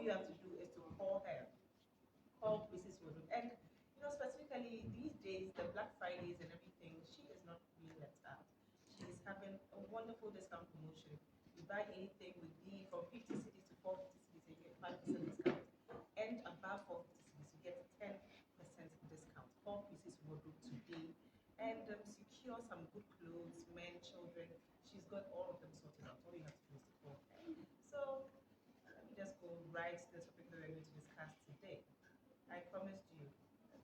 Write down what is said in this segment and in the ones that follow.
all you have to do is to call her, call Mrs. Woodruff. And specifically these days, the Black Fridays and everything, she is not being left out. She is having a wonderful discount promotion. You buy anything with the from 50 cities to 450 cities, you get 5% discount. And above 450 cities, you get 10% discount. Call Mrs. Woodruff today and secure some good clothes, men, children. She's got all of them sorted out. All you have to do is to call her. So let me just go right to the topic that we're going to discuss today. I promised you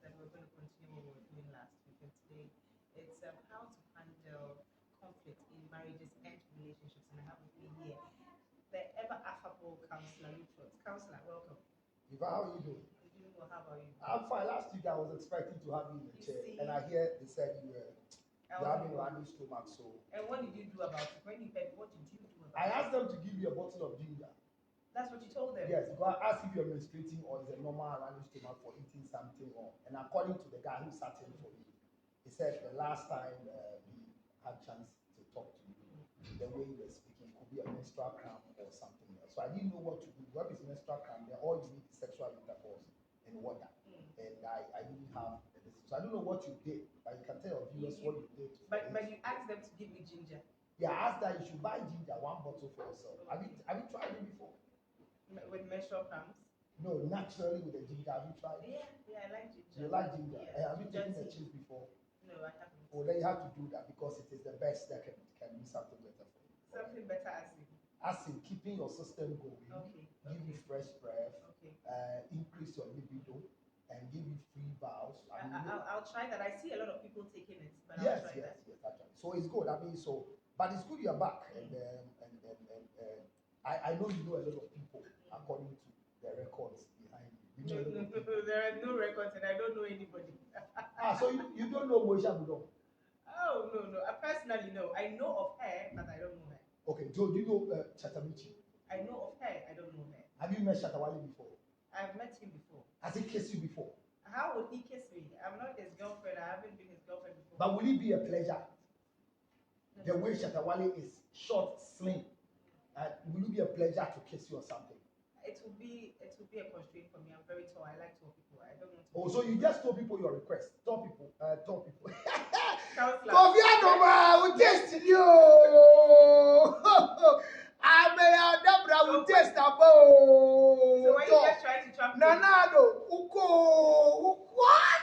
that we're going to continue what we were doing last week, and today it's how to handle conflict in marriages and relationships. And I have with me here the ever affable counselor, Lutrot. Counselor, welcome. Eva, how are you doing? I'm doing well. How about you? I'm fine. Last week I was expecting to have you in the chair, and I hear they said you're having running stomach. So. And what did you do about it? When you heard, what did you do about it? I asked them to give you a bottle of ginger. That's what you told them? Yes, because I asked if you're menstruating or is a normal running stomach for eating something wrong. And according to the guy who sat in for you, he said the last time he had chance to talk to you, the way you were speaking could be a menstrual cramp or something else. So I didn't know what to do. What is menstrual cramp? All you need is sexual intercourse and water. And I didn't have this. So I don't know what you did, but you can tell your viewers what you did. But you asked them to give me ginger. Yeah, I asked that you should buy ginger, 1 bottle for yourself. Have you tried it before? With menstrual cramps? No, naturally with the ginger. Have you tried it? Yeah, I like ginger. You like ginger? Yeah. Have you taken the cheese before? No, I haven't. Oh, then you have to do that because it is the best that can be something better for you. Something better as in? As in keeping your system going, give you fresh breath, increase your libido, and give you free bowels. I'll try that. I see a lot of people taking it, but yes, I'll try that. Yes, actually. So it's good. But it's good you're back, and I know you know a lot of people according to the records behind you. No, there are no records, and I don't know anybody. So you don't know Moisha Budon? Oh, no. Personally, no. I know of her, but I don't know her. Okay, so do you know Shatta Michy? I know of her, I don't know her. Have you met Shatta before? I've met him before. Has he kissed you before? How would he kiss me? I'm not his girlfriend. I haven't been his girlfriend before. But will it be a pleasure? The way Shatta is short, slim. Will it be a pleasure to kiss you or something? It will be a constraint for me. I'm very tall. I like tall people. I don't want to. Oh, so you just told people your request. Tall people. Counselor. Coffee will taste you. I may have done will taste about. So why you just trying to trap me? No. What?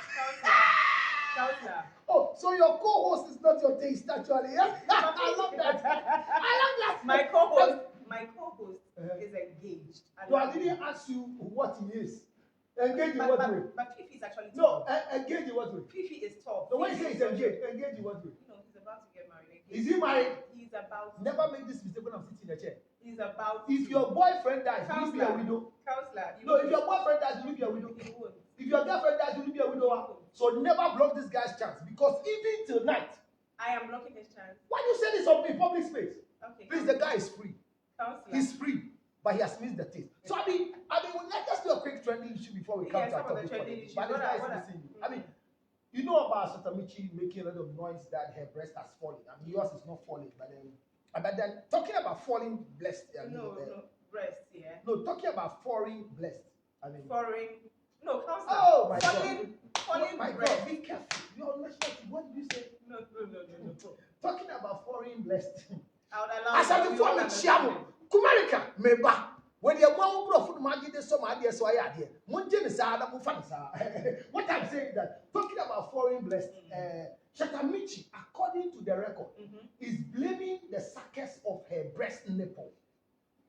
Counselor. Oh, so your co-host is not your taste actually. Yeah? I love that. My co-host is engaged. So I didn't ask you what he is. Engaged in what way? But Fifi is actually tall. No, engaged in what way? Fifi is tall. So when you say he's engaged in what way? He's about to get married. Is he married? He's about to. Never make this mistake when I'm sitting in a chair. He's about If your boyfriend dies, will you be a widow? Counselor. No, if your boyfriend dies, will you be a widow? He won't. If your girlfriend dies, will you be a widow? So never block this guy's chance because even tonight, I am blocking his chance. Why do you say this on me public space? Okay. Please, the guy is free. Counselor. He's free, but he has missed the taste. So I mean, let's just do a quick trending issue before we come to our topic. But this guy is missing you. I mean, you know about Shatta Michy making a lot of noise that her breast has fallen. I mean, yours is not falling, but then talking about falling blessed. No, breast, yeah. No, talking about foreign blessed. I mean, foreign. No, counselor. Oh my falling, God! Falling my breast. God! Be careful. You're not. What did you say? No. Talking about foreign blessed. I would allow. As I before me, Chiamo, Kumarika, Meba. When you're one who food magic, there's some idea, so I had here. Munjin is out of What I'm saying is that talking about foreign blessed, Shatta Michy, according to the record, is blaming the success of her breast nipple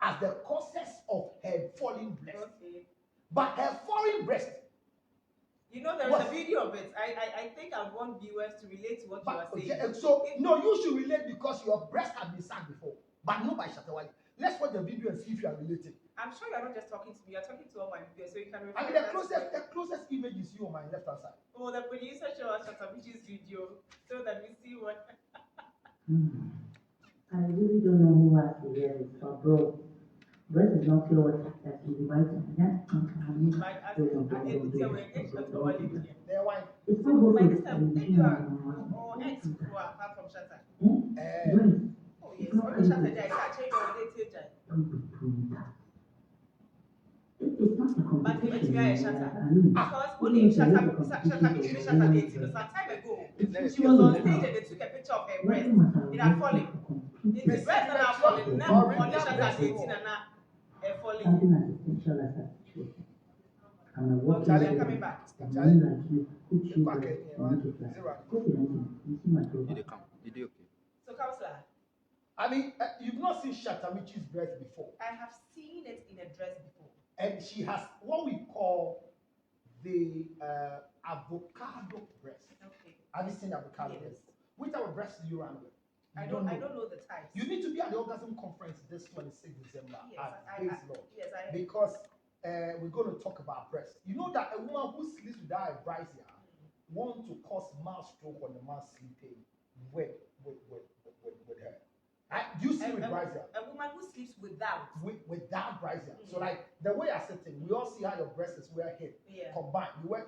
as the causes of her falling breast. Okay. But her foreign breast. You know, there is a video of it. I think I want viewers to relate to what you are saying. Yeah, so, no, you should relate because your breast has been sagged before, but not by Shatta Michy. Let's watch the video and see if you are relating. I'm sure you're not just talking to me, you're talking to all my viewers, so you can refer. I mean, the closest image is you on my left hand side. Oh, the producer showed us Shatta Michy's video so that we see what. I really don't know who has to hear this, but bro, this is not pure water that you invite me. It's not both or ex who are apart from Shatta. Oh, yes. It's But competition. which guy is Shatta? I mean, Because even only if there is a Shatta competition Michy for Shatta women's dating some time ago. it's She was on usually stage how and they took a picture of her breast. women must have It had worked fallen. to compete The breast that had fallen, with now women. only Shatta dating and now falling. Something as essential as that situation. I'm a working Okay, they're woman. coming back. A man like you who choose that and make it right. COVID-19, you see my You trouble. dey come. You dey okay. So, Counselor, I mean, you've not seen Shatta Michy's breast before. I have seen it in a dress before. And she has what we call the avocado breast. Okay. Have you seen avocado Yes. breast? Which type of breast do you run with? I don't know the types. You need to be at the orgasm conference this 26th December Yes, at Base Lodge. yes, Because we're going to talk about breast. You know that a woman who sleeps without a brassiere wants to cause mouth stroke on the man sleeping with her. Do you see with brassiere? A woman who sleeps without. Without brassiere. So like the way you're sitting, we all see how your breast is where hip combined. You are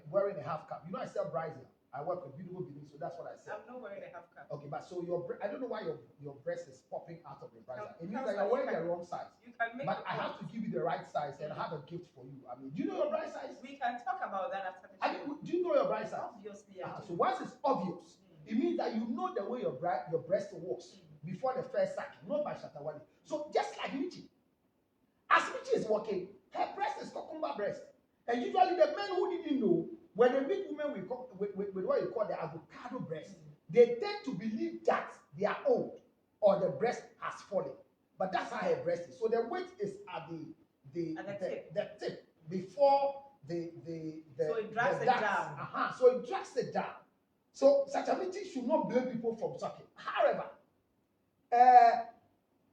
wearing a half cup. You know I sell brassiere. I work with beautiful beings, so that's what I said. I'm not wearing a half cup. Okay, but so I don't know why your breast is popping out of your brassiere. It means Counselor, that you're wearing the wrong size. You can make But I have to give you the right size and I have a gift for you. I mean, do you know your breast size? We can talk about that after the I mean, do you know your breast size? Obviously, So once it's obvious, it means that you know the way your breast was before the first cycle, not by Shatta Wale. So just like Michy, as Michy is walking, her breast is cucumber breast. And usually the men who didn't know, when they meet women with what you call the avocado breast, they tend to believe that they are old or the breast has fallen. But that's how her breast is. So the weight is at the tip before the so it drags it down. So it drags it down. So Shatta Michy should not blame people from sucking. However,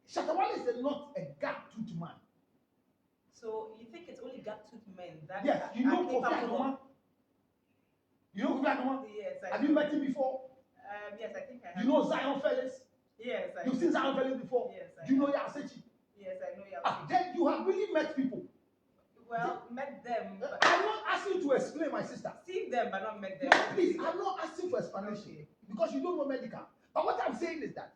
Shatta Wale is not a gap-toothed man. So you think it's only gap-toothed men that yes, you know Kofi Adoma? You know Kofi Adoma? Yes, have you met him before? Yes, I think I have. You know Zion Felix? Yes, You've seen Zion Felix before? Yes, do you know Yasechi? Yes, I know Yasechi. Then you have really met people. Well, met them. I'm not asking you to explain, my sister. Seen them, but not met them. No, please, I'm not asking for explanation because you don't know medical. But what I'm saying is that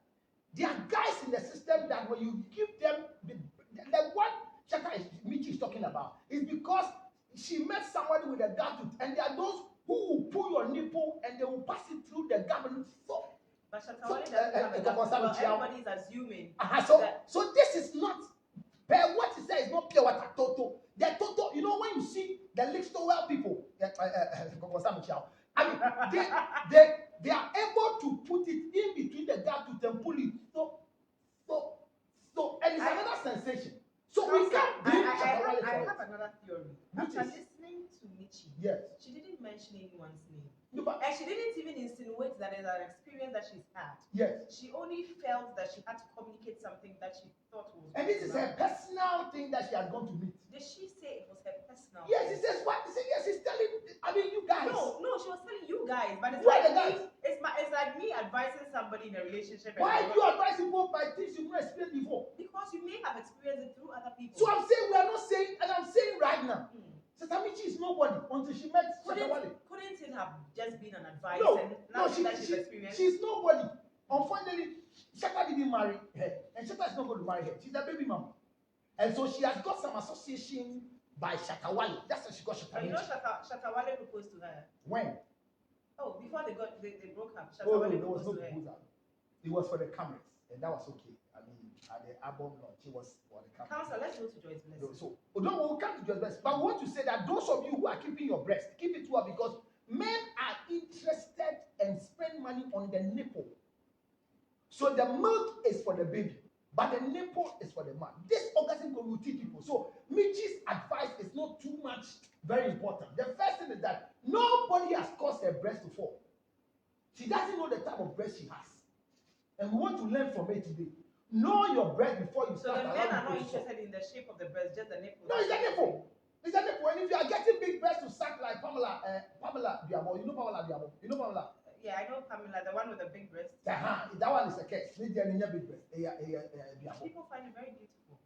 there are guys in the system that when you give them the one Shatta Michy is talking about is because she met somebody with a gap tooth, and there are those who will pull your nipple and they will pass it through the gap. But Shatta Wale doesn't have a gap tooth. Well, everybody's assuming. So this is not. What he said is not pure water. Toto. The Toto, you know, when you see the Lickstowell people, I mean, they are able to put it in between the gap tooth and pull it. So, and it's another sensation. So we can't blame Shatta Wale for it. I have another theory. After listening to Michy, yes, she didn't mention anyone's name. No, but, and she didn't even insinuate that there's an experience that she's had. Yes. She only felt that she had to communicate something that she thought was. And this is her personal thing that she has gone to meet. Did she say it was her personal? Yes, he says what? He said yes. He's telling. I mean, you guys. No, she was telling you guys, but it's you like the guys. It's like me advising somebody in a relationship. Why do you advise people by things you've not experienced before? Because you may have experienced it through other people. So I'm saying we are not saying, and I'm saying right now. Shatta Michy is nobody until she met Shatta Wale. Couldn't it have just been an advice? She's nobody. Unfortunately, Shatta didn't marry her, and Shatta is not going to marry her. She's a baby mama, and so she has got some association by Shatta Wale. That's how she got Shatta Michy. You know, Shatta Wale proposed to her. When? Oh, before they broke up. There was no proposal. It was for the cameras, and that was okay. I mean, at the album launch, it was for the cameras. Counselor, let's go to Joyce Blessing. So, we'll come to Joyce Blessing, but we want to say that those of you who are keeping your breast, keep it to her, because men are interested and spend money on the nipple. So the milk is for the baby, but the nipple is for the man. This orgasm will teach people. So Michy's advice is not too much very important. The first thing is that nobody has caused her breast to fall. She doesn't know the type of breast she has. And we want to learn from it today. Know your breast before you start. So the men are not interested in the shape of the breast, just the nipple. No, it's the nipple. It's a nipple. And if you are getting big breasts to suck like Pamela Biamo, you know Pamela Biamo? You know Pamela? Yeah, I know Pamela, the one with the big breast. That one is a case. Big breast. People find it very beautiful.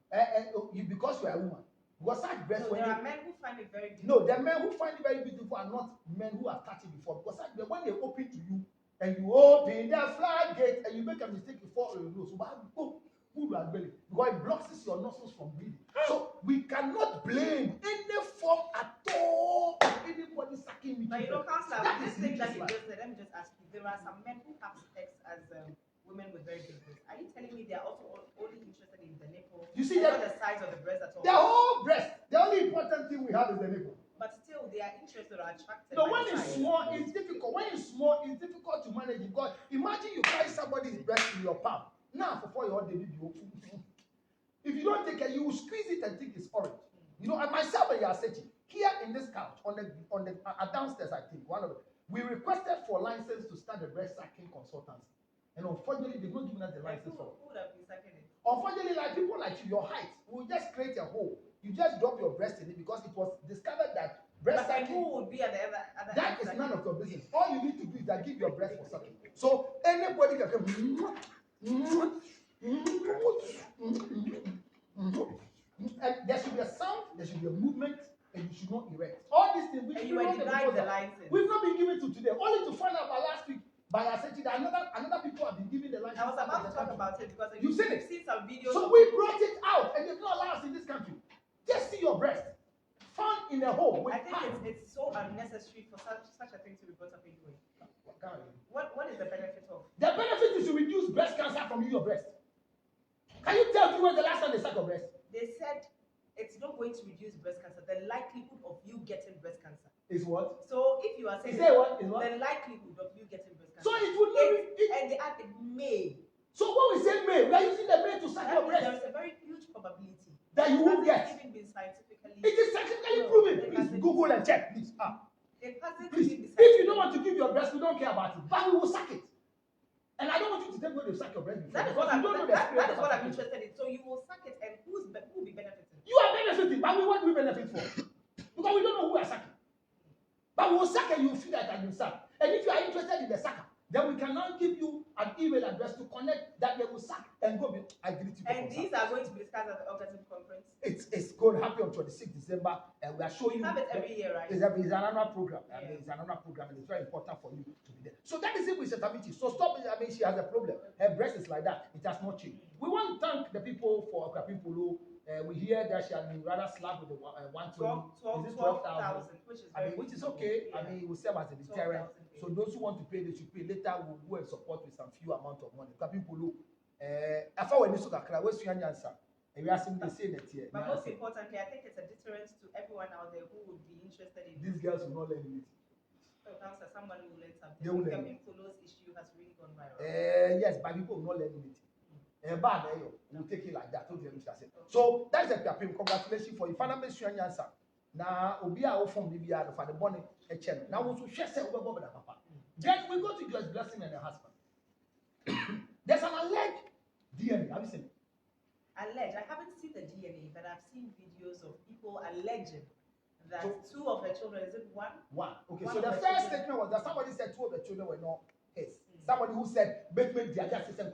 Because you are a woman. Because such breasts. No, there are men who find it very beautiful. No, the men who find it very beautiful are not men who have touched it before. Because such, when they open to you and you open their floodgate and you make a mistake, you fall on your nose. So, who you are belly? Because it blocks your nostrils from breathing. So we cannot blame any form at all of anybody sucking me. But you know, Counselor, That this is thing that you Mickey's just said, let me just ask you. There are some men who have sex as women with very big breasts. Are you telling me they are also only interested in the nipple? You see not that the size of the breast at all? the whole breast. The only important thing we have is the nipple. But still, they are interested or attracted. No, by when the it's size. small, it's difficult. When it's small, it's difficult to manage because imagine you carry somebody's breast in your palm. Now, for 4 year old baby, if you don't take care, you will squeeze it and think it's orange. You know, and myself and you are searching here in this couch on the downstairs. I think one of we requested for license to start the breast sucking consultancy, and unfortunately, they've not given us the license for. Who would have been sucking it? Unfortunately, like people like you, your height will just create a hole. You just drop your breast in it because it was discovered that breast but sucking. who would be at the other That is none of your business. All you need to do is that give your breast for sucking. So anybody can come. And there should be a sound, there should be a movement, and you should not erect. All these things, and you were denied the license. We've not been given to today. Only to find out by last week by Asechi that another people have been given the license. I was about to talk about it because you've seen some videos. So we brought it out, and they've not allowed us in this country. Just see your breast found in a hole. I think it's so unnecessary for such a thing to be brought up anyway. What is the benefit of? The benefit is to reduce breast cancer from your breast. Can you tell me when the last time they sucked your breast? They said it's not going to reduce breast cancer. The likelihood of you getting breast cancer is what? So if you are saying what? The likelihood of you getting breast cancer. So it would not be. And they add it may. So when we say may, we are using the may to suck your breast. There is a very huge probability that you won't get. It hasn't even been scientifically. It is scientifically proven. Please Google and check, please. It hasn't please. Been If you don't want to give your breast, we don't care about it. But we will suck it. And I don't want you to tell me where they suck your breast before. That is what I'm interested in. So you will suck it, and who will be benefiting? You are benefiting, but what do we benefit for? Because we don't know who we are sucking. But we will suck and you will feel that I've been sucked. And if you are interested in the sucker, then we can now give you an email address to connect that they will suck and go. I greet you. And these are going to be discussed at the Orgasm Conference. It's going to happen on 26th December, and we are showing you. Have it every year, right? It's another program. Yeah. I mean, it's another program, and it's very important for you to be there. So that is it with Shatta Michy. So stop. I mean, she has a problem. Her breast is like that. It has not changed. We want to thank the people for Okapimpulu. We hear that she has been rather slapped with the 120. 12,000, which is okay. Yeah. I mean, it will serve as a deterrent. So those who want to pay, they should pay. Later, we'll go and support with some few amount of money. Okapimpulu. Afa when you look at where's your answer? And we are saying the same here. But most importantly, I think it's a deterrent to everyone out there who would be interested in. These girls will not learn anything. Somebody will learn something. They will learn. Okapimpulu's issue has really gone viral. Yes, but people will not learn anything. Bad, we'll take it like that. So that's a PAPIM. Congratulations for you. Final mission answer. Now, we are from the VR for the bonnet channel. Now, we should share over the papa. Then we go to God's blessing and the husband. There's an alleged DNA. Have you seen it? Alleged. I haven't seen the DNA, but I've seen videos of people alleging that two of her children, is it one? One. Okay, so the first statement was that somebody said two of the children were not his. Somebody who said, make the other system,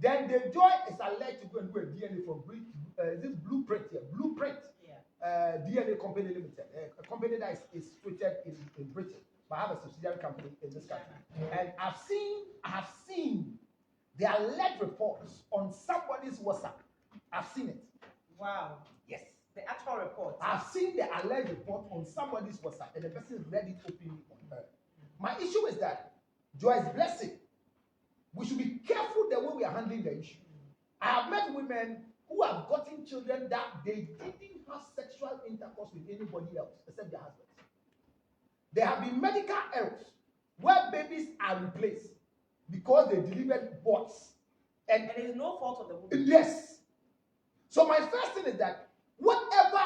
then the joy is alleged to go and do a DNA from this blueprint here. Blueprint. Yeah. DNA Company Limited. A company that is situated in Britain. But I have a subsidiary company in this country. And I have seen the alleged reports on somebody's WhatsApp. I've seen it. Wow. Yes. The actual report. I've seen the alleged report on somebody's WhatsApp, and the person read it openly on her. My issue is that Joy's blessing. We should be careful the way we are handling the issue. I have met women who have gotten children that they didn't have sexual intercourse with anybody else except their husbands. There have been medical errors where babies are replaced because they delivered boys. And it is no fault of the woman. Yes. So my first thing is that whatever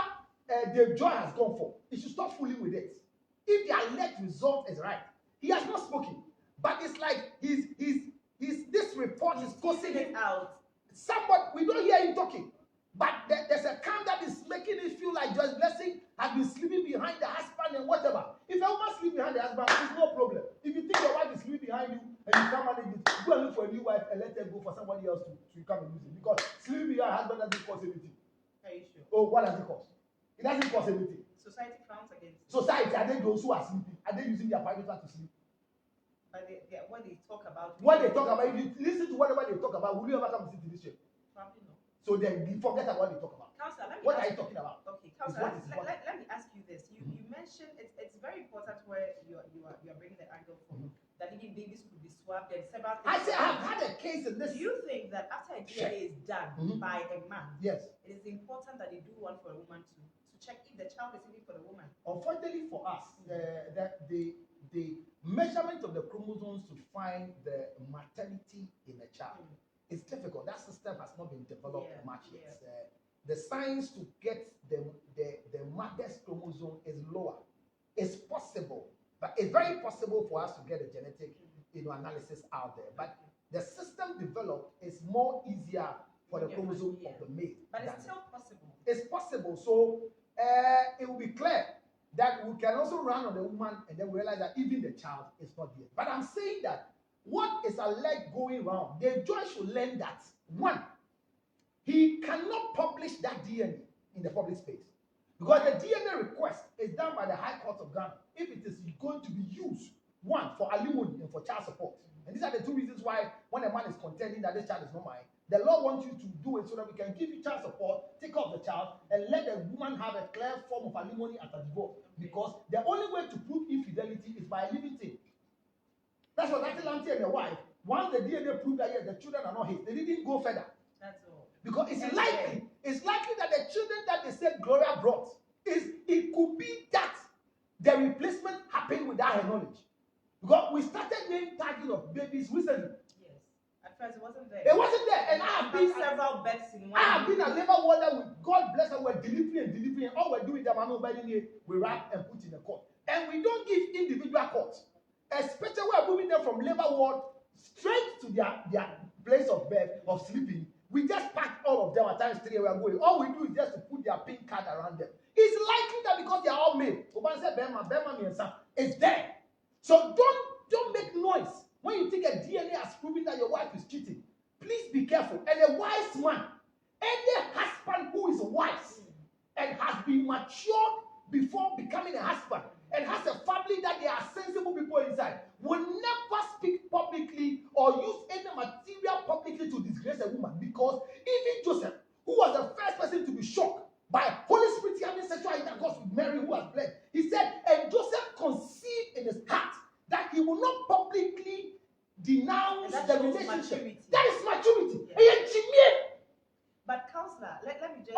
the Joy has gone for, he should stop fooling with it. If the alleged result is right, he has not spoken. But it's like this report is causing it out. Somebody, we don't hear him talking. But there's a camp that is making it feel like Joy's blessing has been sleeping behind the husband and whatever. If a woman sleeps behind the husband, there's no problem. If you think your wife is sleeping behind you and you can't manage it, go and look for a new wife and let her go for somebody else to come and use it. Because sleeping behind husband doesn't cause anything. Are you sure? Oh, what does it cause? It doesn't cause anything. Society frowns against it. Society, are they those who are sleeping? Are they using their private part to sleep? But when they talk about... What they talk about, if you listen to whatever they talk about, will you ever come and sit in this chair? Probably not. So then forget about what they talk about. Counselor, let me What ask are you talking about? Okay, Is Counselor, what is important. let me ask you this. You mentioned it's very important where you are bringing the angle from that even babies could be swapped and several things. I say I have had a case in this. Do you think that after a DNA is done by a man, Yes, it is important that they do one for a woman to check if the child is even for the woman? unfortunately for us, the measurement of the chromosomes to find the maternity in a child is difficult. That system has not been developed much yet. The science to get the mother's chromosome is lower. It's possible, but it's very possible for us to get a genetic analysis out there. But the system developed is more easier for the chromosome of the male. But it's still possible. It's possible. So it will be clear that we can also run on the woman and then we realize that even the child is not there. But I'm saying that what is alleged going wrong, the judge should learn that one, he cannot publish that DNA in the public space. Because the DNA request is done by the High Court of Ghana if it is going to be used, one, for alimony and for child support. And these are the two reasons why when a man is contending that this child is not mine, the law wants you to do it so that we can give you child support, take off the child, and let the woman have a clear form of alimony at a divorce. Because the only way to prove infidelity is by a living thing. That's what Atlante and the wife, once the DNA proved that yes, the children are not his, they didn't go further. That's all. Because it's likely that the children that they said Gloria brought, it could be that the replacement happened without her knowledge. Because we started name tagging of babies recently. Yes. At first it wasn't there. It wasn't there. And I have been several bets in one. I have been a labor warder with God bless her, we're delivering and all we're doing them are not we wrap and put in the court. And we don't give individual courts. Especially we're moving them from labor ward straight to their place of birth of sleeping. We just pack all of them at times 3 we are going. All we do is just to put their pin card around them. It's likely that because they are all male, it's there. So don't make noise when you think a DNA has proven that your wife is cheating. Please be careful. And a wise man, any husband who is wise and has been matured before becoming a husband and has a family that there are sensible people inside will never speak publicly or use any material publicly to disgrace a woman, because even Joseph, who was the first person to be shocked by Holy Spirit having sexual intercourse with Mary who was blessed, he said, and Joseph conceived in his heart that he will not publicly denounce the relationship. Maturity. That is maturity. But counselor, let me just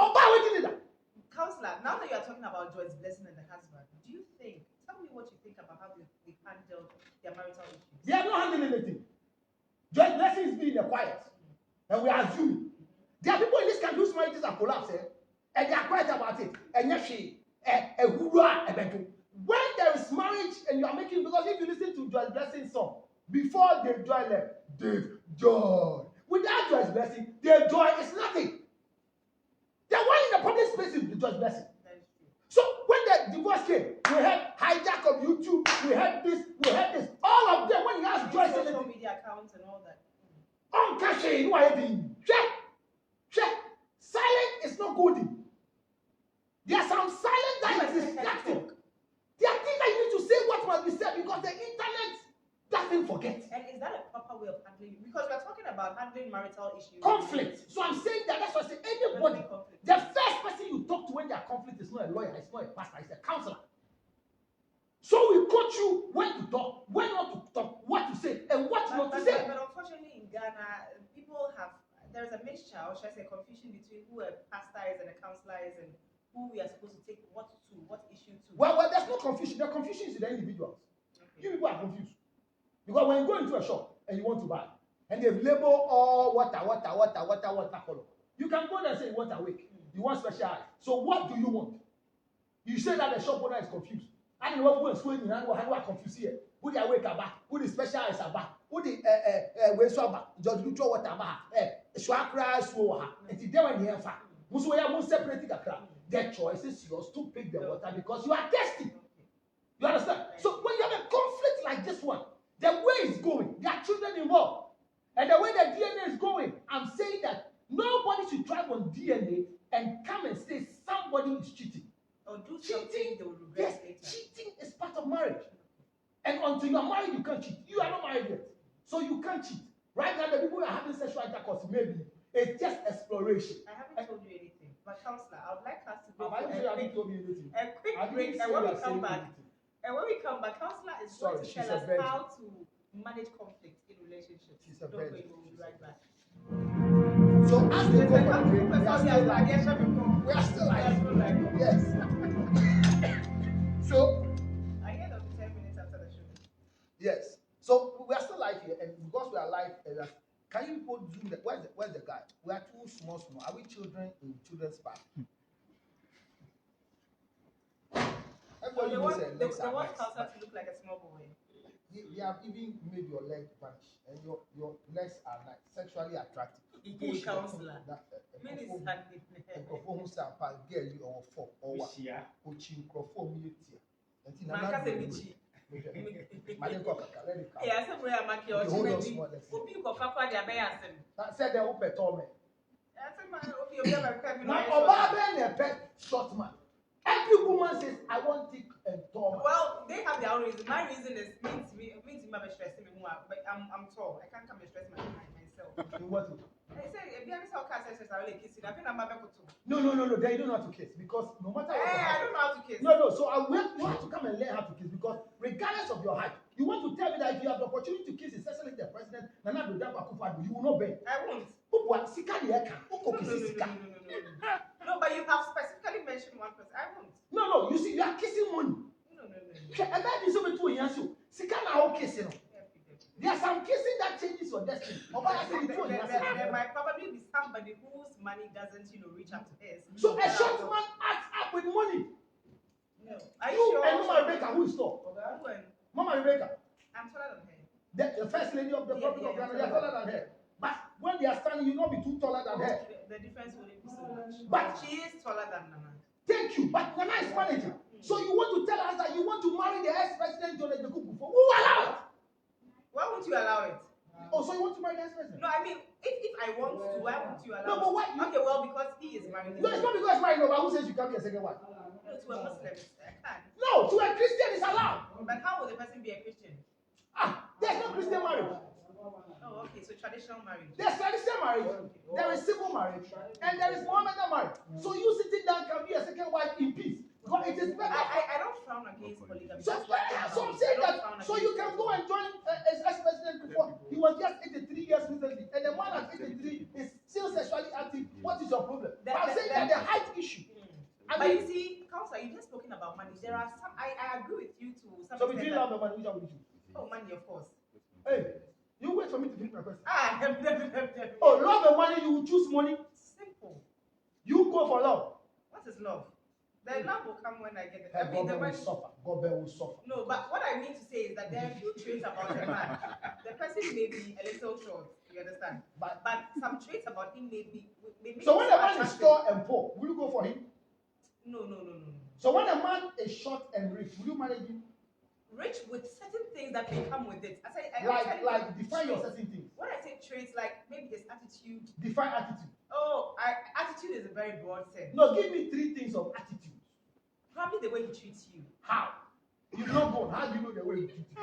Counselor, now that you are talking about Joy's blessing and the husband, do you think, tell me what you think about how they handled their marital issues? They have not handled anything. Joy's blessing is being in the quiet. And we are assuming. There are people in this country whose marriages are collapsing, and they are quiet about it. And yet when there is marriage and you are making, because if you listen to Joy's blessing song, before Dave Joy left, Dave Joy. Without Joy's blessing, Dave Joy is nothing. The one in the public space is Joy's blessing. So when the divorce came, we had hijack of YouTube, we had this. All of them, when you ask Joyce, social media accounts and all that. On caching, who are you? Check. Silent is not good. There are some silence that is distracting. There are things that you need to say what must be said because the internet doesn't forget. And is that a proper way of handling? Because we're talking about handling marital issues. Conflict. So I'm saying that's what I say. Anybody, the first person you talk to when there are conflict is not a lawyer, it's not a pastor, it's a counselor. So we coach you when to talk, when not to talk, what to say, and what not to say. But unfortunately in Ghana, there's a mixture, or should I say confusion between who a pastor is and a counselor is and who we are supposed to take what issue to. Well, there's no confusion. The confusion is in the individuals. Okay. You people are confused. Because when you go into a shop and you want to buy, and they've labeled all water color, you can go there and say you want awake. You want special eye. So what do you want? You say that the shop owner is confused. I don't know what is going on, how are confused here. Who the awake about? Who the special eyes about? Who the Weswaba, George Lucho water about? Swakra, Swoha, and today when you have Muswaya separate the crowd. The choice is yours to pick the water because you are thirsty. You understand? So when you have a conflict like this one, the way it's going, there are children involved. And the way the DNA is going, I'm saying that nobody should drive on DNA and come and say somebody is cheating. Or do cheating, they will regret later. Cheating is part of marriage. And until you are married, you can't cheat. You are not married yet. So you can't cheat. Right now, the people who are having sexual intercourse, maybe it's just exploration. I haven't told you anything. But counselor, I would like us to go Have I for sure you haven't told me anything? a quick I didn't break, say and when you we are come saying back, anything. counselor is Sorry, going to she's tell a us virgin. how to manage conflict in relationships. She's a Don't virgin. worry, we'll be right back. So as we go for the break, we are still like, We we are still like, like, yes. So I hear of 10 minutes after the show. yes. So we are still live here, and because we are live, can you people zoom the where's the guy? We are too small. Are we children in children's park? Everybody knows They legs are want nice, counselor but to look like a small boy. they have even made your leg vanish, and your legs are nice, sexually attractive. He counselor. Microphone girl you or four or what? Microphone you tear. Shatta Michy. Let it come. Yeah, so we are making our Hold on children. small, let's see. Obi ko kakwa dia be asem. That said they open torment. I said man, obi be come Now Oba a pet short man. Every woman says I want thick and tall man. Well, they have their own reason. My reason is means me be stressing me more, but I'm tall. I can't come and stress myself. In what way? I say if you how can I really kiss you? I think I'm back to. No. They don't know how to kiss because no matter what. I don't know how to kiss. No. So you have to come and learn how to kiss because regardless of your height, you want to tell me that if you have the opportunity to kiss, especially the president, Nana Addo Akufo-Addo, you will not bend. I won't. No, but you have specifically mentioned one person. I won't. No. You see, you are kissing money. No. There's some kissing that changes your destiny. There might probably be somebody whose money doesn't, reach up to his. So a short man acts up with money. No. Are you You sure? and Mama Rebecca, who is tall? Mama Rebecca. I'm taller than her. The first lady of the Republic of Ghana, they are taller than her. But when they are standing, you will not be too taller than her. The difference wouldn't be so much. But she is taller than Nana. Thank you. But Nana is managing. So you want to tell us that you want to marry the ex-president John Ejekuku? Who allow it? Why won't you allow it? Oh, so you want to marry the ex-president? No, I mean, if I want to, why won't you allow it? No, but why? Okay, well, because he is married. No, it's not because it's married. No, but who says you can't be a second wife? No, to a Muslim, I can't. No, to a Christian it's allowed. But how will the person be a Christian? There's no Christian marriage. Oh, okay, so traditional marriage. There's traditional marriage, there is civil marriage, and there is Mohammedan marriage. So you sitting down can be a second wife in peace. Because it is better. I don't frown against polygamy. So I'm saying that, so you can go and join as ex-president before. He was just 83 years recently, and the man at 83 is still sexually active. What is your problem? I'm saying that the height issue. But you see, counselor, you just spoken about money. There are some, I agree with you to some So extent. between love and money, which one would you choose? Oh, money, of course. Hey, you wait for me to finish my question. Definitely. Oh, love and money, you will choose money? Simple. You go for love. What is love? The love will come when I get the God will suffer. God will suffer. No, but what I mean to say is that there are a few traits about a man. The person may be a little short, you understand? But some traits about him may be. So when a man is tall and poor, will you go for him? No. So when a man is short and rich, will you marry him? Rich with certain things that may come with it. Like define your certain things. When I say traits, like maybe his attitude. Define attitude. Oh, attitude is a very broad sense. No, give me 3 things of attitude. Probably the way he treats you. How? You're not born. How do you know the way he treats you?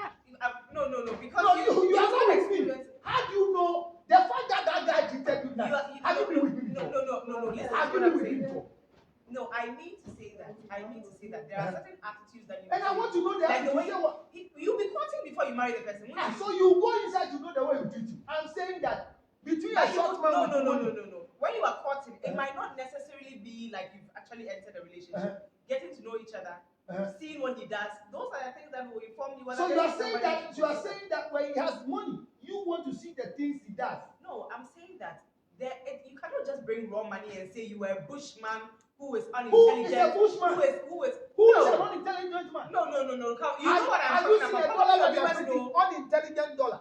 No. Because you are not with me. How do you know the fact that guy treated you nice? Have you been with me before? No. Listen, have you been with me before? No, I mean to say that there are certain attitudes that you. And I want to know the like the way attitude. you'll be courting before you marry the person. So you go inside to know the way he treats you. I'm saying that between a short man. No. When you are courting, it might not necessarily be like you've actually entered a relationship. Getting to know each other, seeing what he does. Those are the things that will inform you whether. So you are saying that when he has money, you want to see the things he does. No, I'm saying that you cannot just bring raw money and say you were a bushman who is unintelligent. Who is a bushman? Who is an unintelligent man? No. You know what I'm talking about. Have you seen a dollar that you are printing? Unintelligent dollar.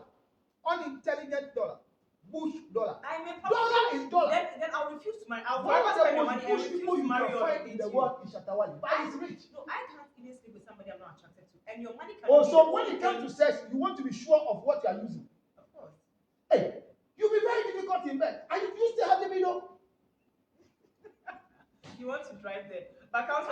Unintelligent dollar. Bush dollar. I may probably, dollar is dollar. Then I'll refuse to marry. I'll One of the money and most refuse people to you marry can find in the world is Shatta Michy. But he's rich. No, I can't even sleep with somebody I'm not attracted to. And your money can. Oh, so when it comes to sex, you want to be sure of what you are using. Of course. Hey, you'll be very difficult in bed. And you still have the middle. You want to drive there. But